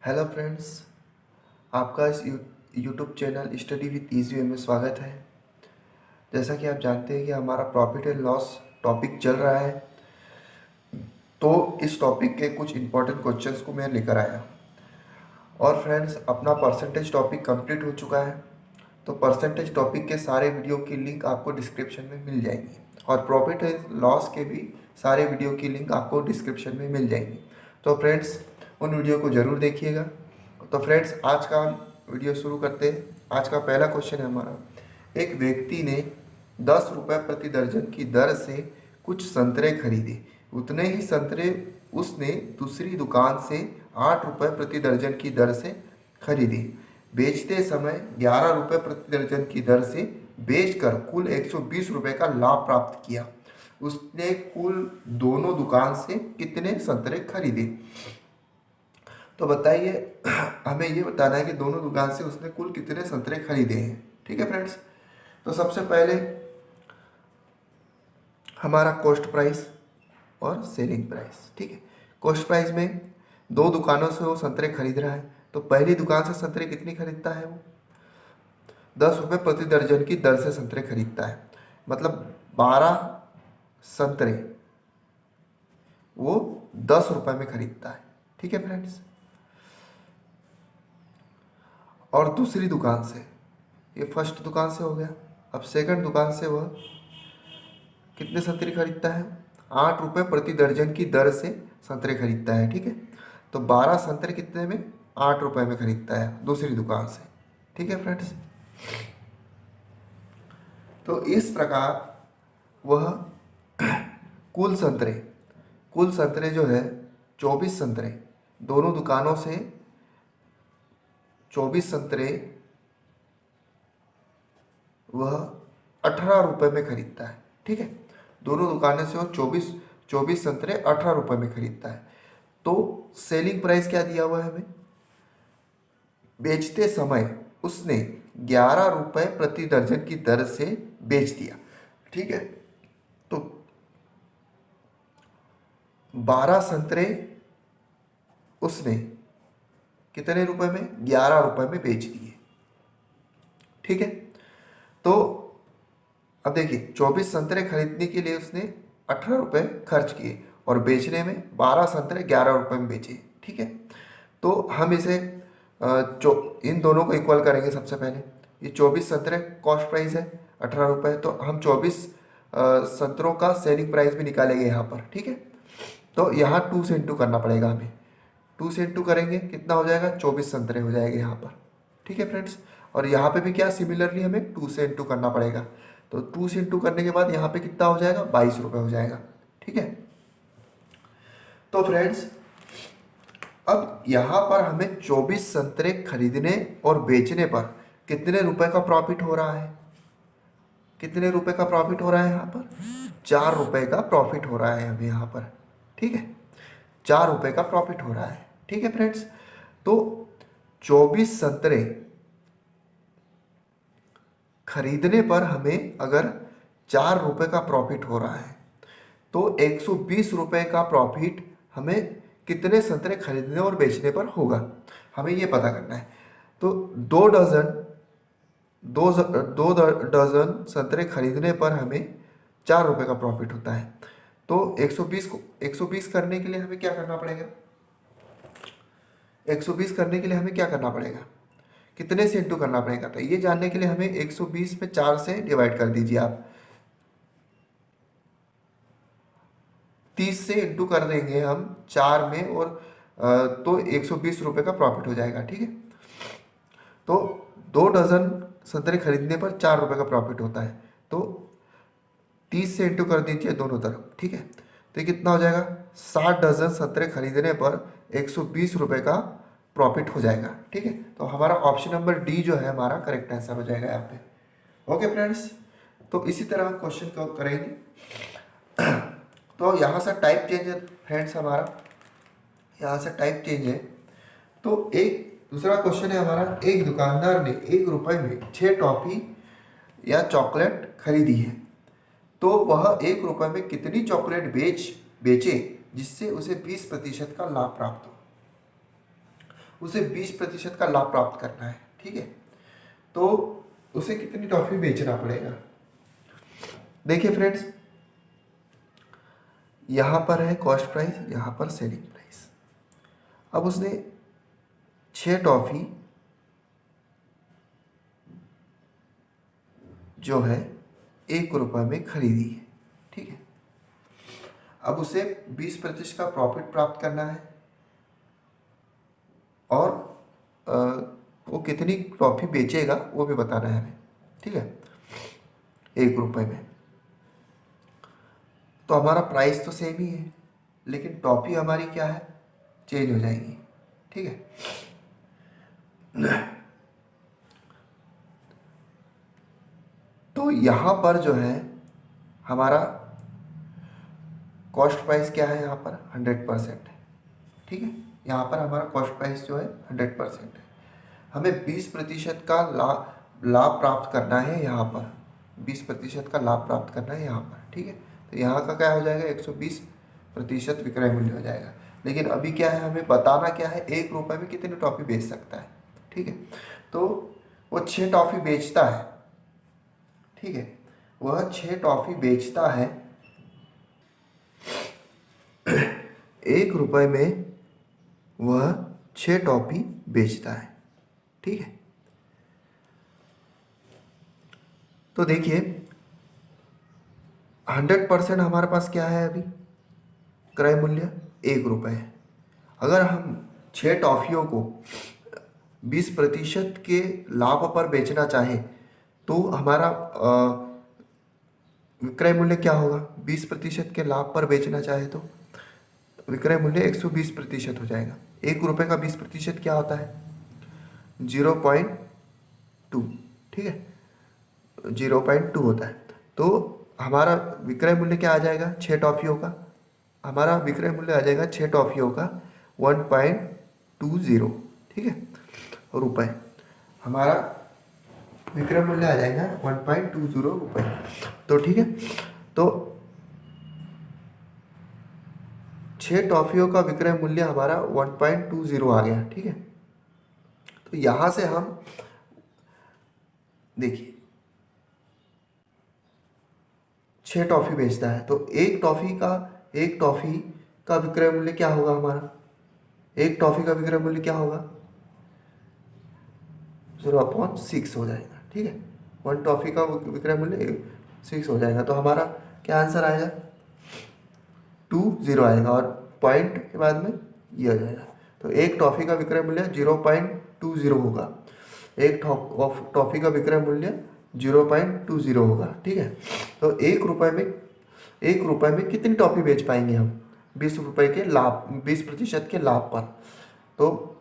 Hello friends, आपका इस YouTube channel study with easy way में स्वागत है। जैसा कि आप जानते हैं कि हमारा प्रॉफिट एंड लॉस टॉपिक चल रहा है, तो इस टॉपिक के कुछ इंपॉर्टेंट क्वेश्चंस को मैं लेकर आया। और फ्रेंड्स, अपना परसेंटेज टॉपिक कंप्लीट हो चुका है, तो परसेंटेज टॉपिक के सारे वीडियो की लिंक आपको डिस्क्रिप्शन में मिल जाएगी और प्रॉफिट एंड लॉस के भी सारे वीडियो की लिंक आपको डिस्क्रिप्शन में मिल जाएगी। तो फ्रेंड्स, उन वीडियो को ज़रूर देखिएगा। तो फ्रेंड्स, आज का वीडियो शुरू करते हैं। आज का पहला क्वेश्चन है हमारा, एक व्यक्ति ने 10 रुपये प्रति दर्जन की दर से कुछ संतरे खरीदे। उतने ही संतरे उसने दूसरी दुकान से 8 रुपये प्रति दर्जन की दर से खरीदे। बेचते समय 11 रुपये प्रति दर्जन की दर से बेचकर कुल 120 रुपये का लाभ प्राप्त किया। उसने कुल दोनों दुकान से कितने संतरे खरीदे? तो बताइए, हमें ये बताना है कि दोनों दुकान से उसने कुल कितने संतरे खरीदे हैं। ठीक है फ्रेंड्स, तो सबसे पहले हमारा कॉस्ट प्राइस और सेलिंग प्राइस। ठीक है, कॉस्ट प्राइस में दो दुकानों से वो संतरे खरीद रहा है, तो पहली दुकान से संतरे कितनी खरीदता है? वो 10 रुपये प्रति दर्जन की दर से संतरे खरीदता है, मतलब 12 संतरे वो 10 रुपये में खरीदता है। ठीक है फ्रेंड्स, और दूसरी दुकान से, ये फर्स्ट दुकान से हो गया। अब सेकंड दुकान से वह कितने संतरे खरीदता है? 8 रुपये प्रति दर्जन की दर से संतरे खरीदता है। ठीक है, तो 12 संतरे कितने में? 8 रुपये में खरीदता है दूसरी दुकान से। ठीक है फ्रेंड्स, तो इस प्रकार वह कुल संतरे जो है 24 संतरे, दोनों दुकानों से 24 संतरे वह 18 रुपये में खरीदता है। ठीक है, दोनों दुकानों से वो 24 संतरे 18 रुपये में खरीदता है। तो सेलिंग प्राइस क्या दिया हुआ है हमें? बेचते समय उसने 11 रुपये प्रति दर्जन की दर से बेच दिया। ठीक है, तो 12 संतरे उसने कितने रुपए में? 11 रुपये में बेच दिए। ठीक है, तो अब देखिए, 24 संतरे खरीदने के लिए उसने 18 रुपये खर्च किए और बेचने में 12 संतरे 11 रुपये में बेचे। ठीक है, तो हम इसे इन दोनों को इक्वल करेंगे। सबसे पहले ये 24 संतरे कॉस्ट प्राइस है 18 रुपये, तो हम 24 संतरों का सेलिंग प्राइस भी निकालेंगे यहाँ पर। ठीक है, तो यहाँ 2 से इंटू करना पड़ेगा हमें। 2 से इंटू करेंगे, कितना हो जाएगा? 24 संतरे हो जाएंगे यहाँ पर। ठीक है फ्रेंड्स, और यहाँ पे भी क्या सिमिलरली हमें 2 से इंटू करना पड़ेगा। तो 2 से इंटू करने के बाद यहाँ पे कितना हो जाएगा? 22 रुपये हो जाएगा। ठीक है, तो फ्रेंड्स, अब यहाँ पर हमें 24 संतरे खरीदने और बेचने पर कितने रुपए का प्रॉफिट हो रहा है? कितने रुपए का प्रॉफिट हो रहा है यहाँ पर? 4 रुपये का प्रॉफिट हो रहा है हमें यहाँ पर। ठीक है, 4 रुपये का प्रॉफिट हो रहा है। ठीक है फ्रेंड्स, तो 24 संतरे खरीदने पर हमें अगर 4 रुपये का प्रॉफिट हो रहा है, तो 120 रुपये का प्रॉफिट हमें कितने संतरे खरीदने और बेचने पर होगा, हमें ये पता करना है। तो 2 डजन संतरे खरीदने पर हमें 4 रुपये का प्रॉफिट होता है। तो 120 करने के लिए हमें क्या करना पड़ेगा? 120 करने के लिए हमें क्या करना पड़ेगा? कितने से इंटू करना पड़ेगा? तो ये जानने के लिए हमें 120 में 4 से डिवाइड कर दीजिए आप। 30 से इंटू कर देंगे हम 4 में, और तो 120 रुपये का प्रॉफिट हो जाएगा। ठीक है, तो 2 डजन संतरे खरीदने पर 4 रुपये का प्रॉफिट होता है, तो 30 से इंटू कर दीजिए दोनों तरफ। ठीक है, तो ये कितना हो जाएगा? 60 डजन संतरे खरीदने पर 120 रुपये का प्रॉफिट हो जाएगा। ठीक है, तो हमारा ऑप्शन नंबर डी जो है हमारा करेक्ट आंसर हो जाएगा यहाँ पे। ओके फ्रेंड्स, तो इसी तरह क्वेश्चन को करेंगे। तो यहाँ से टाइप चेंज है फ्रेंड्स, हमारा यहाँ से टाइप चेंज है। तो एक दूसरा क्वेश्चन है हमारा, एक दुकानदार ने 1 रुपये में 6 टॉफी या चॉकलेट खरीदी है, तो वह 1 रुपये में कितनी चॉकलेट बेचे जिससे उसे 20% का लाभ प्राप्त हो? उसे 20% का लाभ प्राप्त करना है। ठीक है, तो उसे कितनी टॉफी बेचना पड़ेगा? देखिए फ्रेंड्स, यहाँ पर है कॉस्ट प्राइस, यहाँ पर सेलिंग प्राइस। अब उसने 6 टॉफी जो है 1 रुपये में खरीदी है। ठीक है, अब उसे 20% का प्रॉफिट प्राप्त करना है और वो कितनी टॉफी बेचेगा वो भी बताना है हमें। ठीक है, 1 रुपये में। तो हमारा प्राइस तो सेम ही है, लेकिन टॉफी हमारी क्या है, चेंज हो जाएगी। ठीक है, तो यहाँ पर जो है हमारा कॉस्ट प्राइस क्या है, यहाँ पर 100% है। ठीक है, यहाँ पर हमारा कॉस्ट प्राइस जो है 100% है। हमें 20% का लाभ प्राप्त करना है, यहाँ पर 20% का लाभ प्राप्त करना है यहाँ पर। ठीक है, तो यहाँ का क्या हो जाएगा, 120% विक्रय मूल्य हो जाएगा। लेकिन अभी क्या है, हमें बताना क्या है, 1 रुपये में कितनी टॉफी बेच सकता है। ठीक है, तो वो 6 टॉफी बेचता है। ठीक है, वह 6 टॉफी बेचता है 1 रुपये में, वह 6 टॉफी बेचता है। ठीक है, तो देखिए 100% हमारे पास क्या है, अभी क्रय मूल्य 1 रुपये है। अगर हम 6 टॉफियों को 20% के लाभ पर बेचना चाहें तो हमारा विक्रय मूल्य क्या होगा, 20% के लाभ पर बेचना चाहे तो विक्रय मूल्य 120% हो जाएगा। 1 रुपये का 20% क्या होता है, 0.2। ठीक है, 0.2 होता है। तो हमारा विक्रय मूल्य क्या आ जाएगा, 6 टॉफियों का, हमारा विक्रय मूल्य आ जाएगा 6 टॉफियों का 1.20। ठीक है, रुपये, हमारा विक्रय मूल्य आ जाएगा 1.20 रुपये। तो ठीक है, तो 6 टॉफियों का विक्रय मूल्य हमारा 1.20 आ गया। ठीक है, तो यहाँ से हम देखिए 6 टॉफी बेचता है, तो एक टॉफी का विक्रय मूल्य क्या होगा, हमारा एक टॉफी का विक्रय मूल्य क्या होगा, 0/6 हो जाएगा। ठीक है, 1 टॉफी का विक्रय मूल्य 6 हो जाएगा। तो हमारा क्या आंसर आएगा, 20 आएगा और पॉइंट के बाद में ये आ जाएगा। तो एक टॉफी का विक्रय मूल्य 0.20 होगा, एक टॉफी का विक्रय मूल्य 0.20 होगा। ठीक है, तो 1 रुपये में कितनी टॉफी बेच पाएंगे हम, 20 रुपये के लाभ, 20% के लाभ पर। तो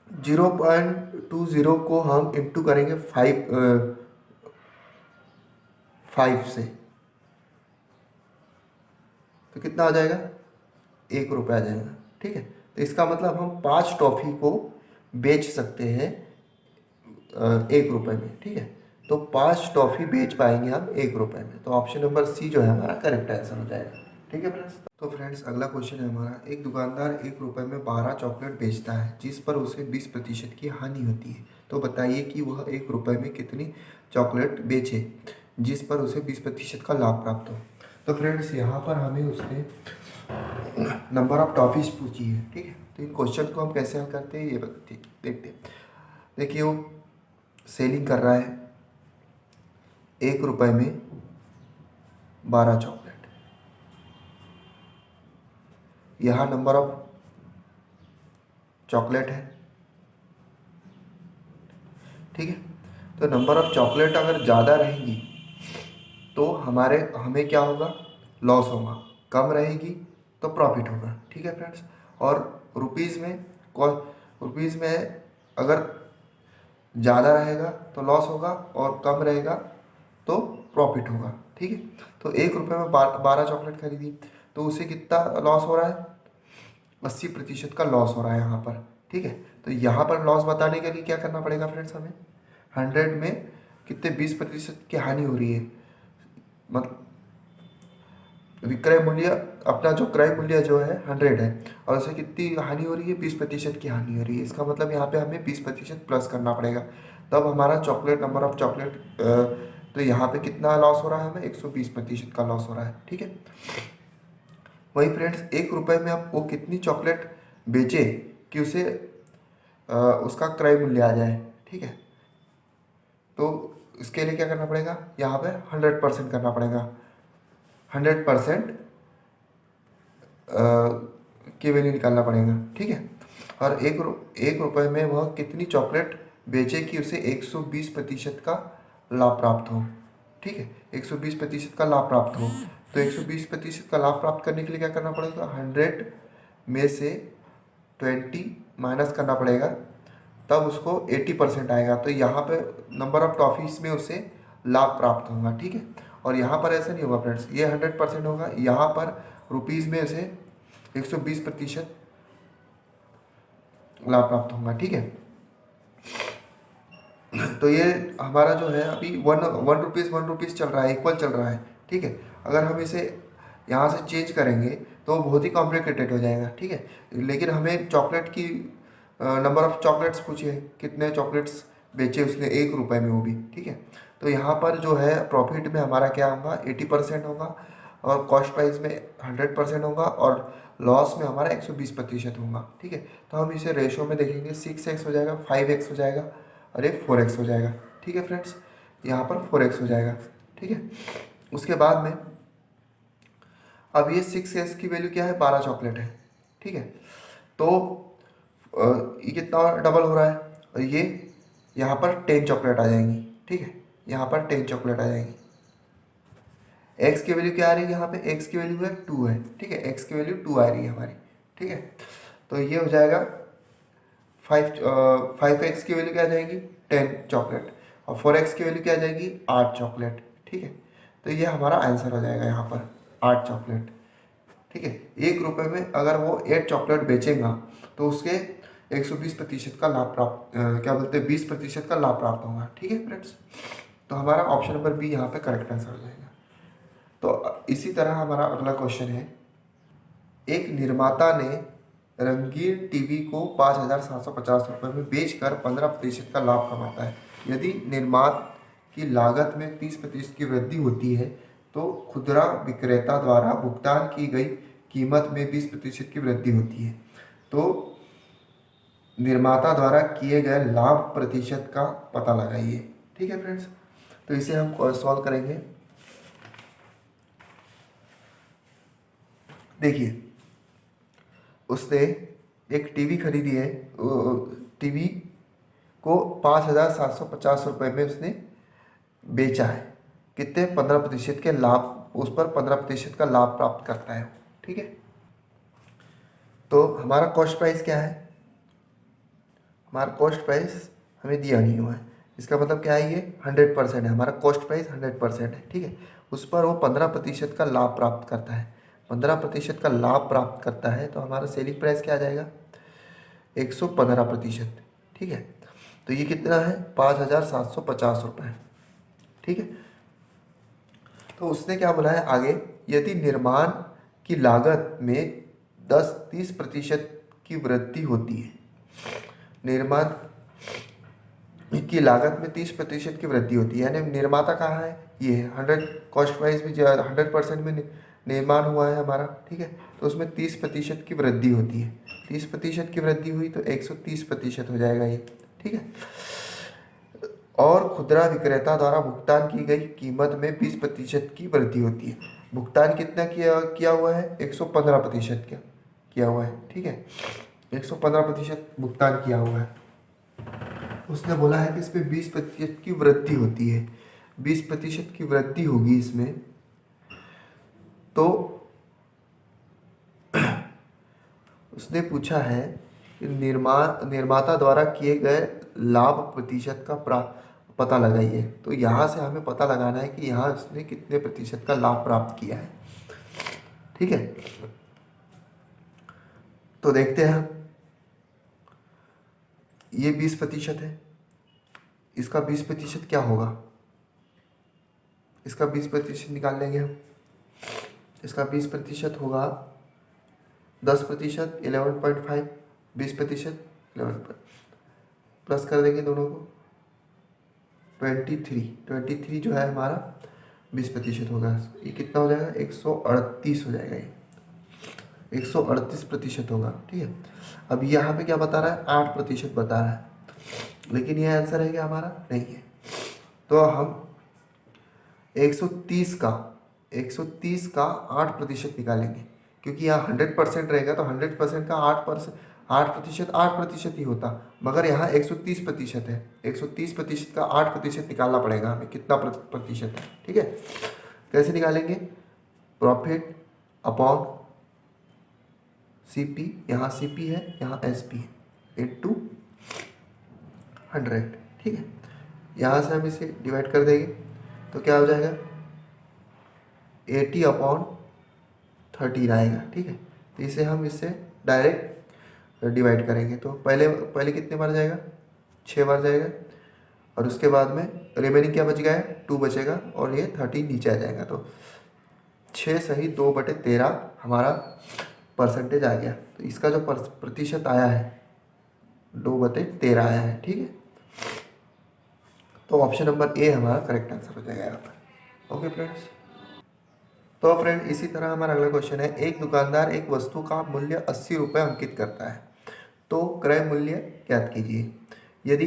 0.20 को हम इंटू करेंगे 5 से, तो कितना आ जाएगा, 1 रुपये आ जाएगा। ठीक है, तो इसका मतलब हम 5 टॉफी को बेच सकते हैं 1 रुपये में। ठीक है, तो 5 टॉफी बेच पाएंगे हम 1 रुपये में। तो ऑप्शन नंबर सी जो है हमारा करेक्ट आंसर हो जाएगा। ठीक है फ्रेंड्स, तो फ्रेंड्स अगला क्वेश्चन है हमारा, एक दुकानदार 1 रुपये में 12 चॉकलेट बेचता है जिस पर उसे 20% की हानि होती है। तो बताइए कि वह 1 रुपये में कितनी चॉकलेट बेचे जिस पर उसे 20% का लाभ प्राप्त हो। तो फ्रेंड्स यहाँ पर हमें उसने नंबर ऑफ टॉफीज पूछी है। ठीक है, तो इन क्वेश्चन को हम कैसे हल करते हैं ये देखते हैं। देखिए वो सेलिंग कर रहा है 1 रुपये में 12 चॉकलेट, यहाँ नंबर ऑफ चॉकलेट है। ठीक है, तो नंबर ऑफ चॉकलेट अगर ज़्यादा रहेंगी तो हमें क्या होगा, लॉस होगा, कम रहेगी तो प्रॉफिट होगा। ठीक है फ्रेंड्स, और रुपीज़ में अगर ज़्यादा रहेगा तो लॉस होगा और कम रहेगा तो प्रॉफिट होगा। ठीक है, तो 1 रुपये में 12 चॉकलेट खरीदी तो उसे कितना लॉस हो रहा है, 80% का लॉस हो रहा है यहाँ पर। ठीक है, तो यहाँ पर लॉस बताने के लिए क्या करना पड़ेगा फ्रेंड्स, हमें 100 में कितने 20% की हानि हो रही है, मतलब विक्रय मूल्य, अपना जो क्रय मूल्य जो है 100 है और उसे कितनी हानि हो रही है, 20% की हानि हो रही है। इसका मतलब यहाँ पे हमें 20% प्लस करना पड़ेगा, तब हमारा चॉकलेट, नंबर ऑफ चॉकलेट, तो यहाँ पे कितना लॉस हो रहा है, हमें 120% का लॉस हो रहा है। ठीक है, वही फ्रेंड्स, 1 रुपये में आप वो कितनी चॉकलेट बेचे कि उसे उसका क्रय मूल्य आ जाए। ठीक है, तो इसके लिए क्या करना पड़ेगा, यहाँ पे 100% करना पड़ेगा, 100% की वैल्यू निकालना पड़ेगा। ठीक है, और 1 रुपये में वह कितनी चॉकलेट बेचे कि उसे 120% का लाभ प्राप्त हो। ठीक है, 120% का लाभ प्राप्त हो, तो 120% का लाभ प्राप्त करने के लिए क्या करना पड़ेगा, 100 में से 20 माइनस करना पड़ेगा, तब उसको 80% आएगा। तो यहाँ पे नंबर ऑफ टॉफीज में उसे लाभ प्राप्त होगा। ठीक है, और यहाँ पर ऐसा नहीं होगा फ्रेंड्स, ये 100% होगा, यहाँ पर रुपीज़ में उसे 120% लाभ प्राप्त होगा। ठीक है, तो ये हमारा जो है अभी वन रुपीज़ चल रहा है, इक्वल चल रहा है। ठीक है, अगर हम इसे यहाँ से चेंज करेंगे तो बहुत ही कॉम्प्लिकेटेड हो जाएगा। ठीक है, लेकिन हमें चॉकलेट की नंबर ऑफ चॉकलेट्स पूछे, कितने चॉकलेट्स बेचे उसने 1 रुपये में, वो भी। ठीक है, तो यहाँ पर जो है प्रॉफिट में हमारा क्या होगा, 80% होगा, और कॉस्ट प्राइस में 100% होगा, और लॉस में हमारा 120% होगा। ठीक है, तो हम इसे रेशो में देखेंगे, 6x हो जाएगा, 5x हो जाएगा, और एक 4x हो जाएगा। ठीक है फ्रेंड्स, यहाँ पर 4x हो जाएगा। ठीक है, उसके बाद में अब ये 6x की वैल्यू क्या है, 12 चॉकलेट है। ठीक है, तो ये कितना डबल हो रहा है, और ये यहाँ पर 10 चॉकलेट आ जाएंगी। ठीक है, यहाँ पर 10 चॉकलेट आ जाएंगी। एक्स की वैल्यू क्या आ रही है, यहाँ पे एक्स की वैल्यू है 2 है। ठीक है, एक्स की वैल्यू 2 आ रही है हमारी। ठीक है, तो ये हो जाएगा 5x की वैल्यू क्या आ जाएगी, 10 चॉकलेट, और 4x की वैल्यू क्या आ जाएगी, 8 चॉकलेट। ठीक है, तो ये हमारा आंसर हो जाएगा यहाँ पर 8 चॉकलेट। ठीक है, 1 रुपये में अगर वो 8 चॉकलेट बेचेगा तो उसके 120% का लाभ प्राप्त, क्या बोलते हैं, 20% का लाभ प्राप्त होगा। ठीक है फ्रेंड्स, तो हमारा ऑप्शन नंबर बी यहाँ पे करेक्ट आंसर हो जाएगा। तो इसी तरह हमारा अगला क्वेश्चन है, एक निर्माता ने रंगीन टीवी को 5,750 रुपये में बेचकर 15% का लाभ कमाता है। यदि निर्मात की लागत में 30% की वृद्धि होती है तो खुदरा विक्रेता द्वारा भुगतान की गई कीमत में 20% की वृद्धि होती है, तो निर्माता द्वारा किए गए लाभ प्रतिशत का पता लगाइए। ठीक है फ्रेंड्स, तो इसे हम सॉल्व करेंगे। देखिए, उसने एक टीवी खरीदी है, टीवी को 5,750 रुपये में उसने बेचा है, कितने, 15% के लाभ, उस पर 15% का लाभ प्राप्त करता है। ठीक है, तो हमारा कॉस्ट प्राइस क्या है, हमारा कॉस्ट प्राइस हमें दिया नहीं हुआ है, इसका मतलब क्या है, ये 100% है, हमारा कॉस्ट प्राइस 100% है। ठीक है, उस पर वो 15% का लाभ प्राप्त करता है, 15% का लाभ प्राप्त करता है, तो हमारा सेलिंग प्राइस क्या आ जाएगा, 115%। ठीक है, तो ये कितना है, 5,750 रुपये। ठीक है, तो उसने क्या बोला है आगे, यदि निर्माण की लागत में 10-30% की वृद्धि होती है, निर्माण की लागत में 30% की वृद्धि होती है, यानी निर्माता कहाँ है, ये है, 100 कॉस्ट प्राइस भी 100% में निर्माण हुआ है हमारा। ठीक है, तो उसमें 30% की वृद्धि होती है, 30% की वृद्धि हुई तो 130% हो जाएगा ये। ठीक है, और खुदरा विक्रेता द्वारा भुगतान की गई कीमत में 20% की वृद्धि होती है। भुगतान कितना किया हुआ है, 115% किया हुआ है। ठीक है, 115% भुगतान किया हुआ है। उसने बोला है कि इसमें 20% की वृद्धि होती है, 20% की वृद्धि होगी इसमें, तो उसने पूछा है कि निर्माता द्वारा किए गए लाभ प्रतिशत का पता लगाइए। तो यहाँ से हमें पता लगाना है कि यहाँ उसने कितने प्रतिशत का लाभ प्राप्त किया है। ठीक है, तो देखते हैं, ये 20% है, इसका 20% क्या होगा, इसका 20% निकाल लेंगे हम। इसका 20% होगा 10%, 11.5, 20%, 11, प्लस कर देंगे दोनों को 23 जो है हमारा 20% होगा। ये कितना हो जाएगा? 138 हो जाएगा। ये 138% होगा। ठीक है, अब यहाँ पे क्या बता रहा है? 8% बता रहा है, लेकिन ये आंसर है क्या हमारा? नहीं है। तो हम 130 का 8% निकालेंगे, क्योंकि यहाँ 100% रहेगा तो 100% का 8% ही होता, मगर यहाँ 130% है। 130% का 8% निकालना पड़ेगा हमें, कितना प्रतिशत है। ठीक है, कैसे निकालेंगे? प्रॉफिट अपॉन CP, यहाँ CP है, यहाँ SP है, इंटू 100। ठीक है, यहाँ से हम इसे डिवाइड कर देंगे तो क्या हो जाएगा? 80/13 आएगा। ठीक है, तो इसे हम इससे डायरेक्ट डिवाइड करेंगे तो पहले कितने बार जाएगा? 6 बार जाएगा, और उसके बाद में रिमेनिंग क्या बच गया है? 2 बचेगा, और ये 30 नीचे आ जाएगा। तो 6 सही 2/13 हमारा परसेंटेज आ गया। तो इसका जो प्रतिशत आया है 2/13 आया है। ठीक है, तो ऑप्शन नंबर ए हमारा करेक्ट आंसर हो जाएगा यहाँ पर। ओके फ्रेंड्स, तो फ्रेंड इसी तरह हमारा अगला क्वेश्चन है, एक दुकानदार एक वस्तु का मूल्य 80 रुपये अंकित करता है, तो क्रय मूल्य ज्ञात कीजिए। यदि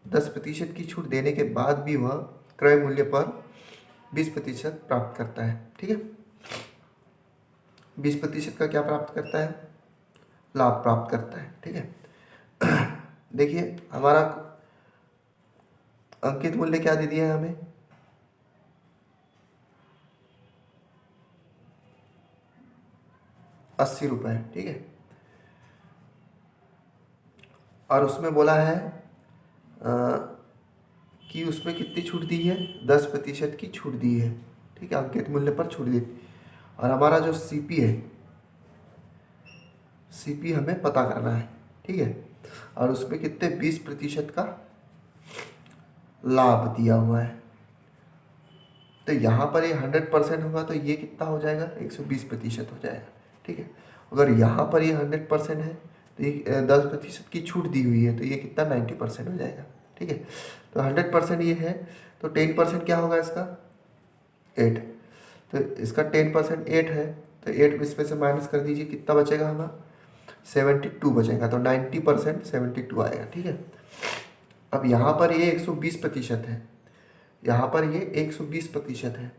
10% की छूट देने के बाद भी वह क्रय मूल्य पर 20% प्राप्त करता है। ठीक है, 20% का क्या प्राप्त करता है? लाभ प्राप्त करता है। ठीक है, देखिए हमारा अंकित मूल्य क्या दे दिया है हमें? 80 रुपये। ठीक है, और उसमें बोला है कि उसमें कितनी छूट दी है? 10% की छूट दी है। ठीक है, अंकित मूल्य पर छूट दी। और हमारा जो CP है, CP हमें पता करना है। ठीक है, और उसमें कितने 20% का लाभ दिया हुआ है। तो यहाँ पर ये 100% होगा तो ये कितना हो जाएगा? 120% हो जाएगा। ठीक है, अगर यहाँ पर ये 100% है तो ये 10% की छूट दी हुई है तो ये कितना? 90% हो जाएगा। ठीक है, तो 100% ये है, तो 10% क्या होगा इसका? 8। तो इसका 10% 8 है, तो 8 इसमें से माइनस कर दीजिए, कितना बचेगा हमारा? 72 बचेगा। तो 90% 72 आएगा। ठीक है, अब यहाँ पर ये 120% है, यहाँ पर ये 120% है,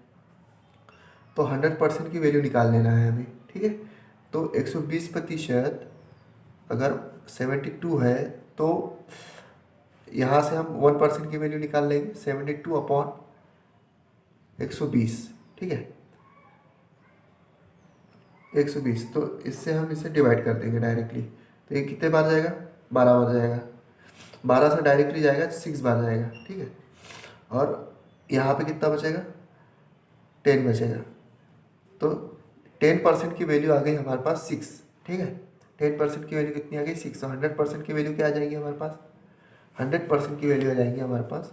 तो 100% की वैल्यू निकाल लेना है हमें। ठीक है, तो 120% अगर 72 है तो यहाँ से हम 1% की वैल्यू निकाल लेंगे, 72/120। ठीक है, 120, तो इससे हम इसे डिवाइड कर देंगे डायरेक्टली। तो ये कितने बार जाएगा? 12 बार जाएगा। 12 से डायरेक्टली जाएगा 6 बार जाएगा। ठीक है, और यहाँ पे कितना बचेगा? 10 बचेगा। तो 10% की वैल्यू आ गई हमारे पास 6। ठीक है, 10% की वैल्यू कितनी आ गई? 6। और 100% की वैल्यू क्या आ जाएगी हमारे पास? 100% की वैल्यू आ जाएगी हमारे पास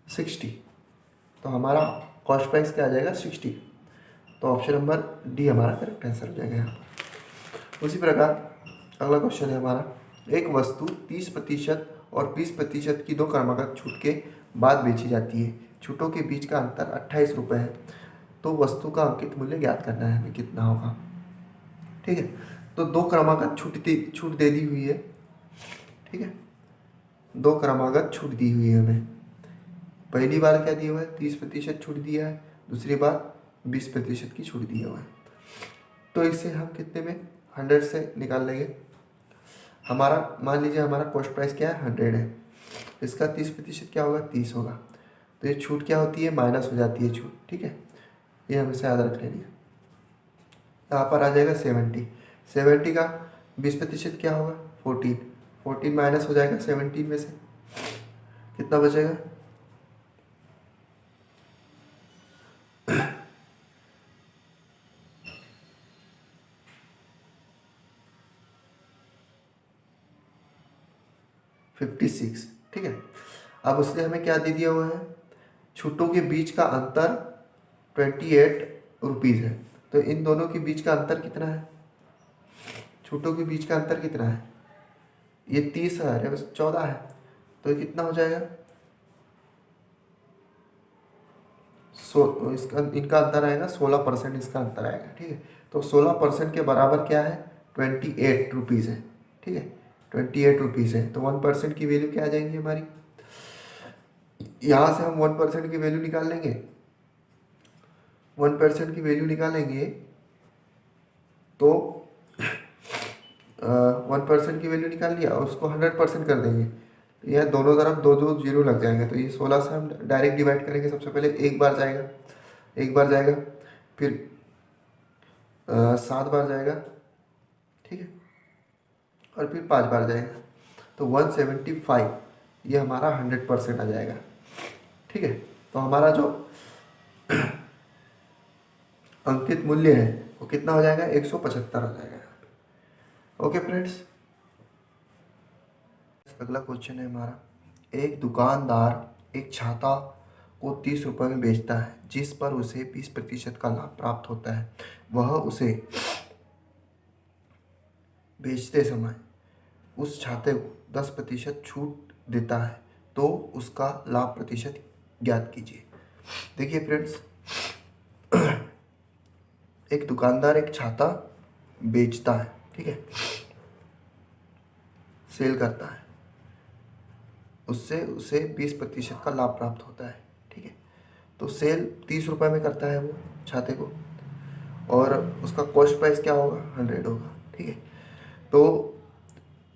60। तो हमारा कॉस्ट प्राइस क्या आ जाएगा? 60। तो ऑप्शन नंबर डी हमारा करेक्ट आंसर हो जाएगा यहाँ पर। उसी प्रकार अगला क्वेश्चन है हमारा, एक वस्तु 30% और 20% की 2 क्रमागत छूट के बाद बेची जाती है। छूटों के बीच का अंतर 28 रुपये है, तो वस्तु का अंकित मूल्य ज्ञात करना है हमें, कितना होगा। ठीक है, तो 2 क्रमागत छूट दे दी हुई है। ठीक है, 2 क्रमागत छूट दी हुई है हमें। पहली बार क्या दिया हुआ है? 30% छूट दिया है, दूसरी बार 20% की छूट दिया हुआ है। तो इसे हम कितने में? 100 से निकाल लेंगे। हमारा मान लीजिए हमारा कॉस्ट प्राइस क्या है? 100 है, इसका 30% क्या होगा? 30 होगा। तो ये छूट क्या होती है? माइनस हो जाती है छूट। ठीक है, ये हमेशा याद रख लेनी है। यहाँ पर आ जाएगा 70। 70 का 20% क्या होगा? 14। 14 माइनस हो जाएगा 17 में से, कितना बचेगा? 56। ठीक है, अब उसने हमें क्या दे दिया हुआ है? छूटों के बीच का अंतर 28 रुपीज़ है। तो इन दोनों के बीच का अंतर कितना है, छूटों के बीच का अंतर कितना है, ये 30,000 है, बस 14 है, तो ये कितना हो जाएगा, इसका इनका अंतर आएगा 16%, इसका अंतर आएगा। ठीक है, तो 16% के बराबर क्या है, 28 रुपीज़ है। ठीक है, 28 रुपीज़ है। तो 1% की वैल्यू क्या आ जाएंगी हमारी, यहाँ से हम 1% की वैल्यू निकाल लेंगे, 1% की वैल्यू निकालेंगे तो 1% की वैल्यू निकाल लिया और उसको 100% कर देंगे, तो यह दोनों तरफ दो दो जीरो लग जाएंगे। तो ये 16 से हम डायरेक्ट डिवाइड करेंगे। सबसे पहले एक बार जाएगा, एक बार जाएगा, फिर 7 बार जाएगा, ठीक है, और फिर 5 बार जाएगा, तो 175 ये हमारा 100% आ जाएगा। ठीक है, तो हमारा जो अंकित मूल्य है वो कितना हो जाएगा, 175 हो जाएगा। ओके फ्रेंड्स, अगला क्वेश्चन है हमारा, एक दुकानदार एक छाता को 30 रुपये में बेचता है जिस पर उसे 20% का लाभ प्राप्त होता है। वह उसे बेचते समय उस छाते को 10% छूट देता है, तो उसका लाभ प्रतिशत ज्ञात कीजिए। देखिए फ्रेंड्स, एक दुकानदार एक छाता बेचता है, ठीक है, सेल करता है, उससे उसे 20% का लाभ प्राप्त होता है। ठीक है, तो सेल 30 रुपये में करता है वो छाते को, और उसका कॉस्ट प्राइस क्या होगा, 100 होगा। ठीक है, तो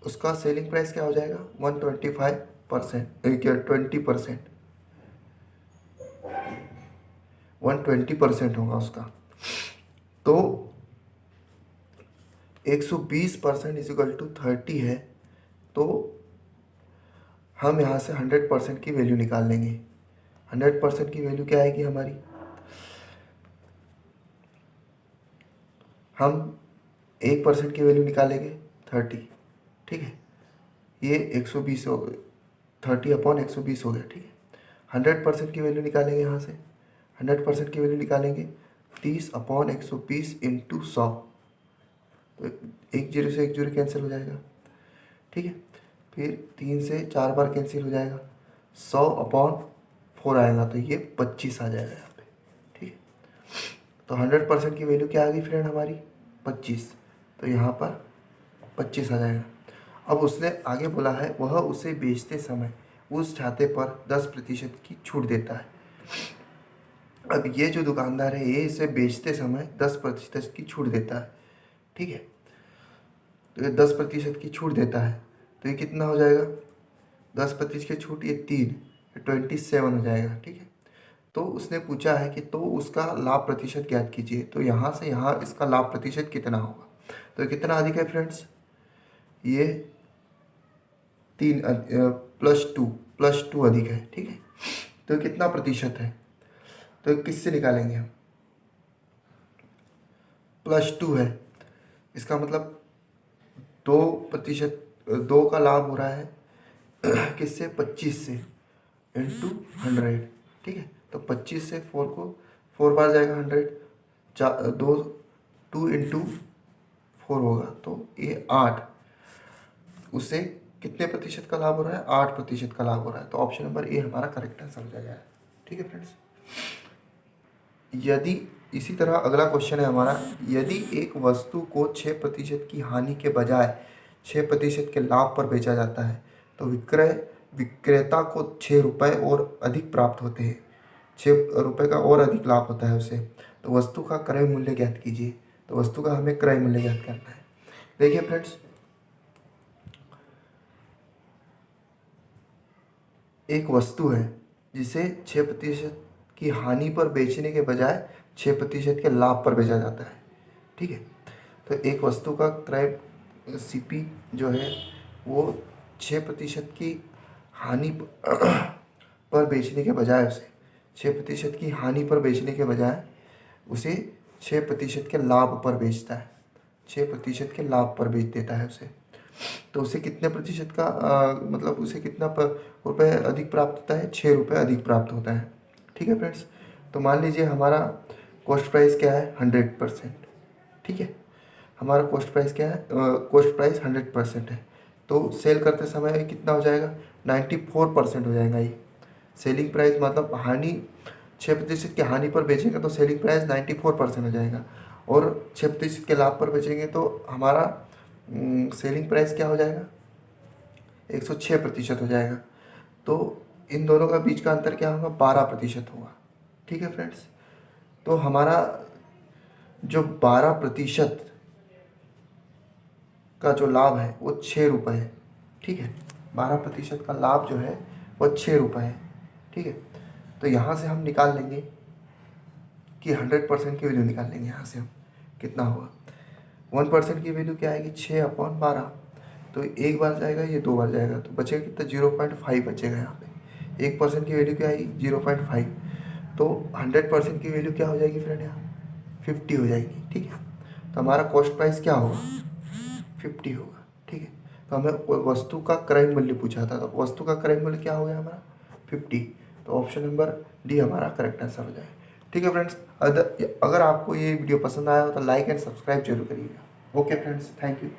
उसका सेलिंग प्राइस क्या हो जाएगा, 125%, क्या 20%, 120% होगा उसका। तो 120% इजिकल टू 30 है, तो हम यहाँ से 100% की वैल्यू निकाल लेंगे। 100% की वैल्यू क्या आएगी हमारी, हम 1% की वैल्यू निकालेंगे 30। ठीक है, ये 120 हो, 30/120 हो गया। ठीक है, 100% की वैल्यू निकालेंगे यहाँ से, 100% की वैल्यू निकालेंगे 30/120 इंटू 100, तो 1 जीरो से 1 जीरो कैंसिल हो जाएगा। ठीक है, फिर 3 से 4 बार कैंसिल हो जाएगा, 100/4 आएगा, तो ये 25 आ जाएगा यहाँ पे। ठीक है, तो 100% की वैल्यू क्या आ गई फ्रेंड हमारी, 25, तो यहाँ पर 25 आ जाएगा। अब उसने आगे बोला है, वह उसे बेचते समय उस छाते पर 10% की छूट देता है। अब ये जो दुकानदार है, ये इसे बेचते समय 10% की छूट देता है। ठीक है, तो ये 10% की छूट देता है, तो ये कितना हो जाएगा, 10% की छूट, ये 3, 27 हो जाएगा। ठीक है, तो उसने पूछा है कि तो उसका लाभ प्रतिशत ज्ञात कीजिए। तो यहाँ से यहाँ इसका लाभ प्रतिशत कितना होगा, तो कितना अधिक है फ्रेंड्स, ये 3 +2 अधिक है। ठीक है, तो कितना प्रतिशत है, तो किससे निकालेंगे हम, +2 है, इसका मतलब 2%, 2 का लाभ हो रहा है किससे, 25 से इंटू 100। ठीक है, तो 25 से 4 को 4 बार जाएगा 100, 2 इंटू 4 होगा, तो ये 8, उससे कितने प्रतिशत का लाभ हो रहा है, 8% का लाभ हो रहा है। तो ऑप्शन नंबर ए हमारा करेक्ट आंसर हो जाएगा। ठीक है फ्रेंड्स, यदि इसी तरह अगला क्वेश्चन है हमारा, यदि एक वस्तु को 6% की हानि के बजाय 6% के लाभ पर बेचा जाता है, तो विक्रेता को 6 रुपये और अधिक प्राप्त होते हैं, 6 रुपये का और अधिक लाभ होता है उसे। तो वस्तु का क्रय मूल्य ज्ञात कीजिए। तो वस्तु का हमें क्रय मूल्य ज्ञात करना है। देखिए फ्रेंड्स, एक वस्तु है जिसे 6% की हानि पर बेचने के बजाय 6% के लाभ पर बेचा जाता है। ठीक है, तो एक वस्तु का क्रय CP जो है वो 6% की हानि पर बेचने के बजाय उसे 6% की हानि पर बेचने के बजाय उसे 6% के लाभ पर बेचता है, 6% के लाभ पर बेच देता है उसे। तो उसे कितने प्रतिशत का मतलब उसे कितना रुपये अधिक प्राप्त होता है, 6 रुपये अधिक प्राप्त होता है। ठीक है फ्रेंड्स, तो मान लीजिए हमारा कॉस्ट प्राइस क्या है 100%, ठीक है। हमारा कॉस्ट प्राइस क्या है, कॉस्ट प्राइस 100% है, तो सेल करते समय कितना हो जाएगा 94% हो जाएगा ये। सेलिंग प्राइस मतलब हानि 6% की हानि पर बेचेंगे तो सेलिंग प्राइस 94% हो जाएगा, और 6% के लाभ पर बेचेंगे तो हमारा सेलिंग प्राइस क्या हो जाएगा 106% हो जाएगा। तो इन दोनों का बीच का अंतर क्या होगा 12% होगा, ठीक है फ्रेंड्स। तो हमारा जो 12% का जो लाभ है वो 6 रुपये है, ठीक है। 12% का लाभ जो है वो 6 रुपये है, ठीक है। तो यहाँ से हम निकाल लेंगे कि 100% की वैल्यू निकाल लेंगे, यहाँ से हम कितना होगा 1% की वैल्यू क्या आएगी 6/12, तो एक बार जाएगा ये, दो बार जाएगा, तो बचेगा कितना 0.5 बचेगा यहाँ पे। 1% की वैल्यू क्या आएगी 0.5, तो 100% की वैल्यू क्या हो जाएगी फ्रेंड यहाँ 50 हो जाएगी, ठीक है। तो हमारा कॉस्ट प्राइस क्या होगा 50 होगा, ठीक है। तो हमें वस्तु का क्रय मूल्य पूछा था, तो वस्तु का क्रय मूल्य क्या हो गया हमारा 50, तो ऑप्शन नंबर डी हमारा करेक्ट आंसर हो जाएगा, ठीक है फ्रेंड्स। अगर आपको ये वीडियो पसंद आया हो तो लाइक एंड सब्सक्राइब जरूर करिएगा। Okay friends, thank you.